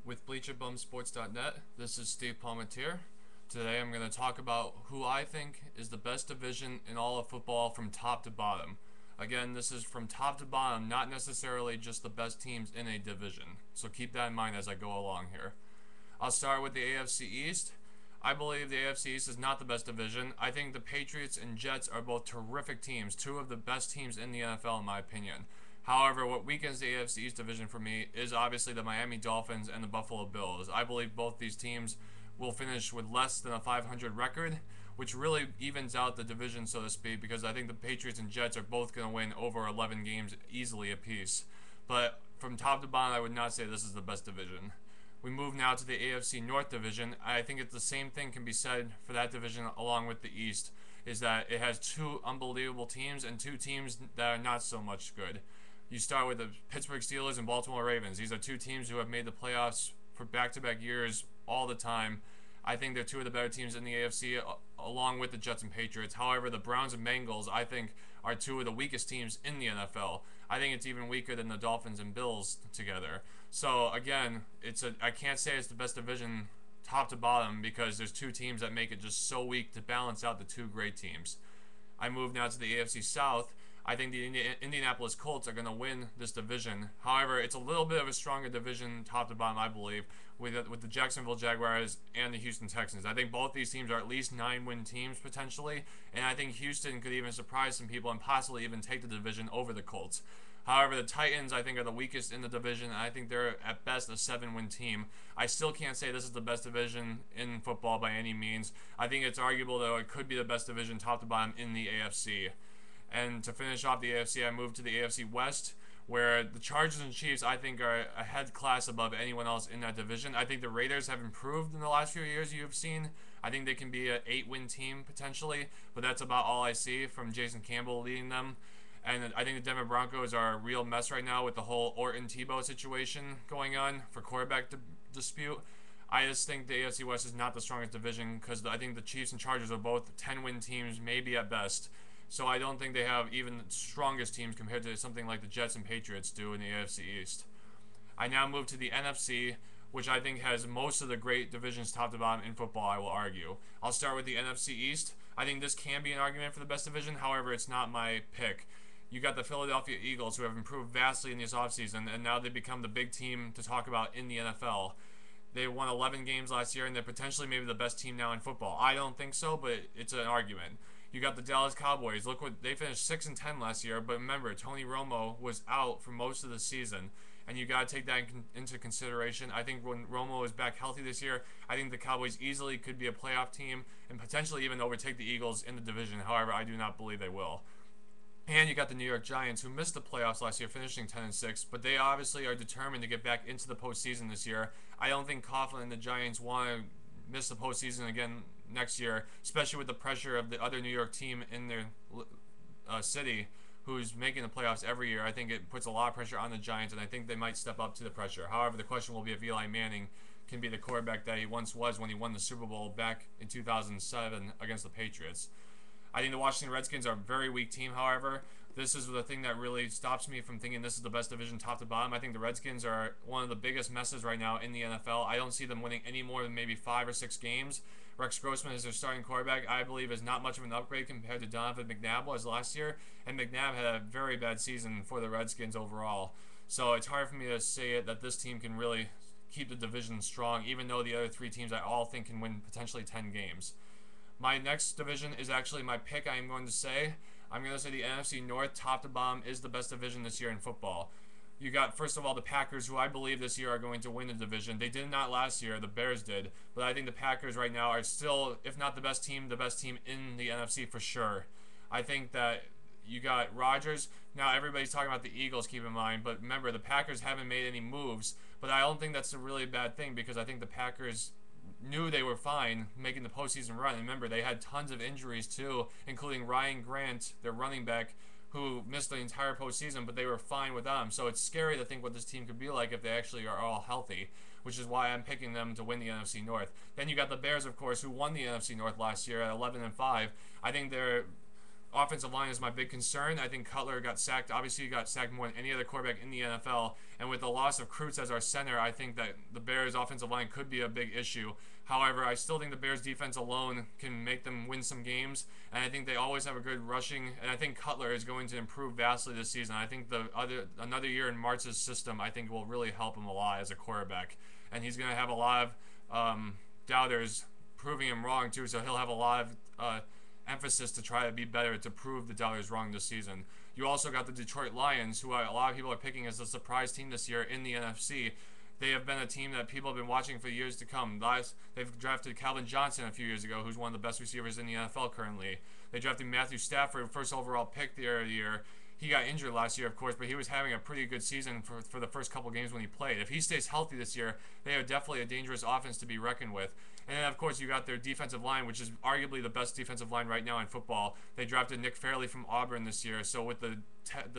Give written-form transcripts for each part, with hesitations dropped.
with BleacherBumSports.net. This is Steve Palmetier. Today I'm going to talk about who I think is the best division in all of football from top to bottom. Again, this is from top to bottom, not necessarily just the best teams in a division. So keep that in mind as I go along here. I'll start with the AFC East. I believe the AFC East is not the best division. I think the Patriots and Jets are both terrific teams, two of the best teams in the NFL in my opinion. However, what weakens the AFC East division for me is obviously the Miami Dolphins and the Buffalo Bills. I believe both these teams will finish with less than a 500 record, which really evens out the division, so to speak, because I think the Patriots and Jets are both going to win over 11 games easily apiece. But from top to bottom, I would not say this is the best division. We move now to the AFC North division. I think it's the same thing can be said for that division along with the East, is that it has two unbelievable teams and two teams that are not so much good. You start with the Pittsburgh Steelers and Baltimore Ravens. These are two teams who have made the playoffs for back-to-back years all the time. I think they're two of the better teams in the AFC, along with the Jets and Patriots. However, the Browns and Bengals, I think, are two of the weakest teams in the NFL. I think it's even weaker than the Dolphins and Bills together. So, again, I can't say it's the best division top to bottom because there's two teams that make it just so weak to balance out the two great teams. I move now to the AFC South. I think the Indianapolis Colts are going to win this division. However, it's a little bit of a stronger division top to bottom, I believe, with the Jacksonville Jaguars and the Houston Texans. I think both these teams are at least 9-win teams potentially, and I think Houston could even surprise some people and possibly even take the division over the Colts. However, the Titans, I think, are the weakest in the division, and I think they're at best a 7-win team. I still can't say this is the best division in football by any means. I think it's arguable, though, it could be the best division top to bottom in the AFC. And to finish off the AFC, I move to the AFC West, where the Chargers and Chiefs, I think, are a head class above anyone else in that division. I think the Raiders have improved in the last few years you've seen. I think they can be an 8-win team potentially, but that's about all I see from Jason Campbell leading them. And I think the Denver Broncos are a real mess right now with the whole Orton-Tebow situation going on for quarterback dispute. I just think the AFC West is not the strongest division because I think the Chiefs and Chargers are both 10-win teams, maybe at best. So I don't think they have even the strongest teams compared to something like the Jets and Patriots do in the AFC East. I now move to the NFC, which I think has most of the great divisions top to bottom in football, I will argue. I'll start with the NFC East. I think this can be an argument for the best division, however, it's not my pick. You got the Philadelphia Eagles, who have improved vastly in this offseason, and now they've become the big team to talk about in the NFL. They won 11 games last year, and they're potentially maybe the best team now in football. I don't think so, but it's an argument. You got the Dallas Cowboys. Look what they finished 6-10 last year, but remember, Tony Romo was out for most of the season, and you got to take that into consideration. I think when Romo is back healthy this year, I think the Cowboys easily could be a playoff team and potentially even overtake the Eagles in the division. However, I do not believe they will. And you got the New York Giants, who missed the playoffs last year, finishing 10-6, but they obviously are determined to get back into the postseason this year. I don't think Coughlin and the Giants want to miss the postseason again next year, especially with the pressure of the other New York team in their city who's making the playoffs every year. I think it puts a lot of pressure on the Giants, and I think they might step up to the pressure. However, the question will be if Eli Manning can be the quarterback that he once was when he won the Super Bowl back in 2007 against the Patriots. I think the Washington Redskins are a very weak team, however. This is the thing that really stops me from thinking this is the best division top to bottom. I think the Redskins are one of the biggest messes right now in the NFL. I don't see them winning any more than maybe 5 or 6 games. Rex Grossman is their starting quarterback. I believe is not much of an upgrade compared to Donovan McNabb was last year. And McNabb had a very bad season for the Redskins overall. So it's hard for me to say it that this team can really keep the division strong, even though the other 3 teams I all think can win potentially 10 games. My next division is actually my pick. I'm going to say the NFC North, top to bottom, is the best division this year in football. You got, first of all, the Packers, who I believe this year are going to win the division. They did not last year. The Bears did. But I think the Packers right now are still, if not the best team in the NFC for sure. I think that you got Rodgers. Now, everybody's talking about the Eagles, keep in mind. But remember, the Packers haven't made any moves. But I don't think that's a really bad thing because I think the Packers knew they were fine making the postseason run. And remember, they had tons of injuries too, including Ryan Grant, their running back, who missed the entire postseason, but they were fine with them. So it's scary to think what this team could be like if they actually are all healthy, which is why I'm picking them to win the NFC North. Then you got the Bears, of course, who won the NFC North last year at 11-5. I think they're offensive line is my big concern. I think Cutler got sacked. Obviously, he got sacked more than any other quarterback in the NFL. And with the loss of Kreutz as our center, I think that the Bears' offensive line could be a big issue. However, I still think the Bears' defense alone can make them win some games. And I think they always have a good rushing. And I think Cutler is going to improve vastly this season. I think another year in Martz's system, I think, will really help him a lot as a quarterback. And he's going to have a lot of doubters proving him wrong too. So he'll have a lot of emphasis to try to be better to prove the doubters wrong this season. You also got the Detroit Lions, who a lot of people are picking as a surprise team this year in the NFC. They have been a team that people have been watching for years to come. They've drafted Calvin Johnson a few years ago, who's one of the best receivers in the NFL currently. They drafted Matthew Stafford, first overall pick the year. He got injured last year, of course, but he was having a pretty good season for the first couple games when he played. If he stays healthy this year, they are definitely a dangerous offense to be reckoned with. And then, of course, you got their defensive line, which is arguably the best defensive line right now in football. They drafted Nick Fairley from Auburn this year. So with the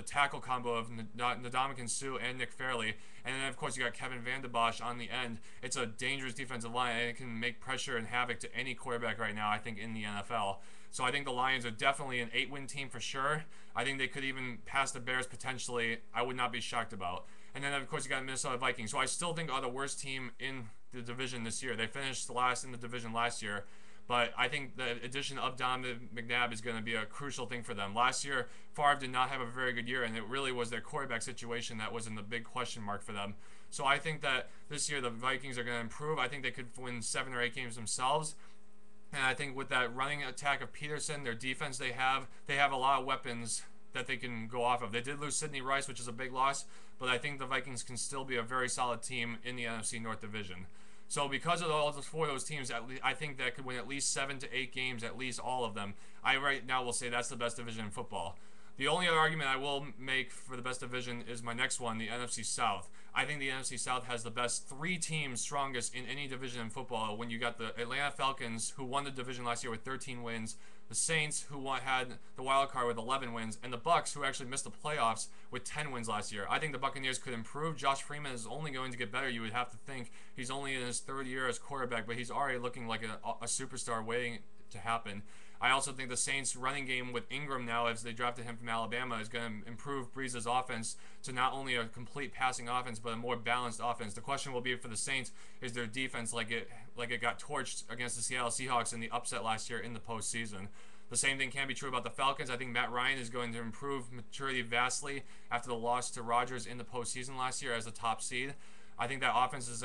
tackle combo of Ndamukong Suh and Nick Fairley, and then, of course, you got Kevin Van de Bosch on the end. It's a dangerous defensive line, and it can make pressure and havoc to any quarterback right now, I think, in the NFL. So I think the Lions are definitely an 8-win team for sure. I think they could even pass the Bears potentially. I would not be shocked about. And then, of course, you got Minnesota Vikings, who I still think are the worst team in the division this year. They finished last in the division last year, but I think the addition of Donovan McNabb is going to be a crucial thing for them. Last year, Favre did not have a very good year, and it really was their quarterback situation that was in the big question mark for them. So I think that this year the Vikings are going to improve. I think they could win 7 or 8 games themselves. And I think with that running attack of Peterson, their defense they have a lot of weapons that they can go off of. They did lose Sidney Rice, which is a big loss, but I think the Vikings can still be a very solid team in the NFC North Division. So because of all four of those teams, I think that could win at least 7 to 8 games, at least all of them. I right now will say that's the best division in football. The only other argument I will make for the best division is my next one, the NFC South. I think the NFC South has the best 3 teams strongest in any division in football. When you got the Atlanta Falcons, who won the division last year with 13 wins, the Saints, who had the wild card with 11 wins, and the Bucs, who actually missed the playoffs with 10 wins last year. I think the Buccaneers could improve. Josh Freeman is only going to get better, you would have to think. He's only in his 3rd year as quarterback, but he's already looking like a superstar waiting to happen. I also think the Saints' running game with Ingram now, as they drafted him from Alabama, is going to improve Breeze's offense to not only a complete passing offense, but a more balanced offense. The question will be for the Saints, is their defense like it got torched against the Seattle Seahawks in the upset last year in the postseason. The same thing can be true about the Falcons. I think Matt Ryan is going to improve maturity vastly after the loss to Rodgers in the postseason last year as a top seed. I think that offense is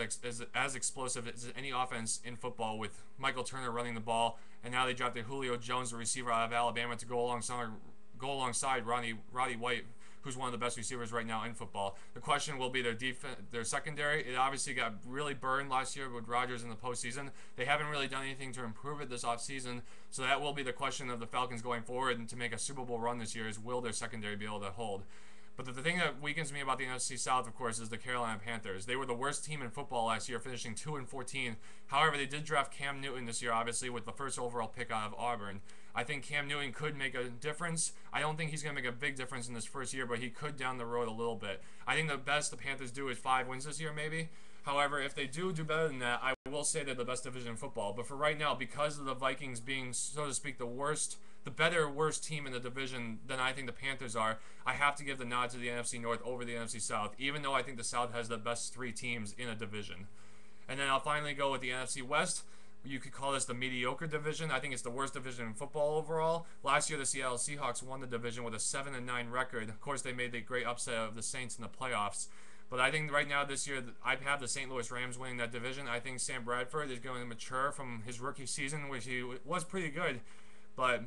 as explosive as any offense in football, with Michael Turner running the ball, and now they drafted Julio Jones, the receiver out of Alabama, to go alongside Roddy White, who's one of the best receivers right now in football. The question will be their secondary. It obviously got really burned last year with Rodgers in the postseason. They haven't really done anything to improve it this offseason, so that will be the question of the Falcons going forward, and to make a Super Bowl run this year is, will their secondary be able to hold? But the thing that weakens me about the NFC South, of course, is the Carolina Panthers. They were the worst team in football last year, finishing 2-14. However, they did draft Cam Newton this year, obviously, with the first overall pick out of Auburn. I think Cam Newton could make a difference. I don't think he's going to make a big difference in this first year, but he could down the road a little bit. I think the best the Panthers do is 5 wins this year, maybe. However, if they do better than that, I will say they're the best division in football. But for right now, because of the Vikings being, so to speak, the worst team in the division than I think the Panthers are, I have to give the nod to the NFC North over the NFC South, even though I think the South has the best 3 teams in a division. And then I'll finally go with the NFC West. You could call this the mediocre division. I think it's the worst division in football overall. Last year, the Seattle Seahawks won the division with a 7-9 record. Of course, they made the great upset of the Saints in the playoffs. But I think right now this year, I have the St. Louis Rams winning that division. I think Sam Bradford is going to mature from his rookie season, which he was pretty good. But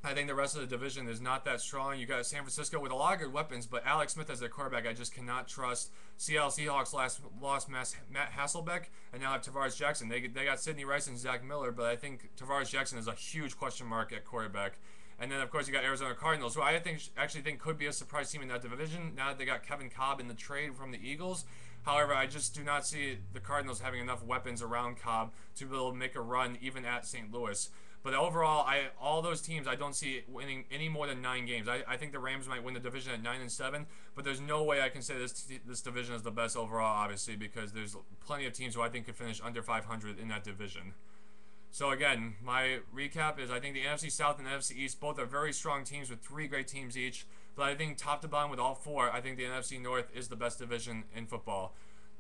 I think the rest of the division is not that strong. You got San Francisco with a lot of good weapons, but Alex Smith as their quarterback, I just cannot trust. Seattle Seahawks lost Matt Hasselbeck, and now have Tavares Jackson. They got Sidney Rice and Zach Miller, but I think Tavares Jackson is a huge question mark at quarterback. And then, of course, you got Arizona Cardinals, who I actually think could be a surprise team in that division, now that they got Kevin Cobb in the trade from the Eagles. However, I just do not see the Cardinals having enough weapons around Cobb to be able to make a run even at St. Louis. But overall, all those teams, I don't see winning any more than 9 games. I think the Rams might win the division at 9-7, but there's no way I can say this division is the best overall, obviously, because there's plenty of teams who I think could finish under 500 in that division. So again, my recap is I think the NFC South and the NFC East both are very strong teams with three great teams each. But I think top to bottom with all four, I think the NFC North is the best division in football.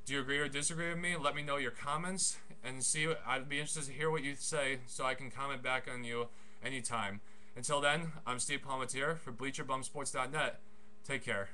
Do you agree or disagree with me? Let me know your comments and see. I'd be interested to hear what you say so I can comment back on you anytime. Until then, I'm Steve Palmatier for BleacherBumSports.net. Take care.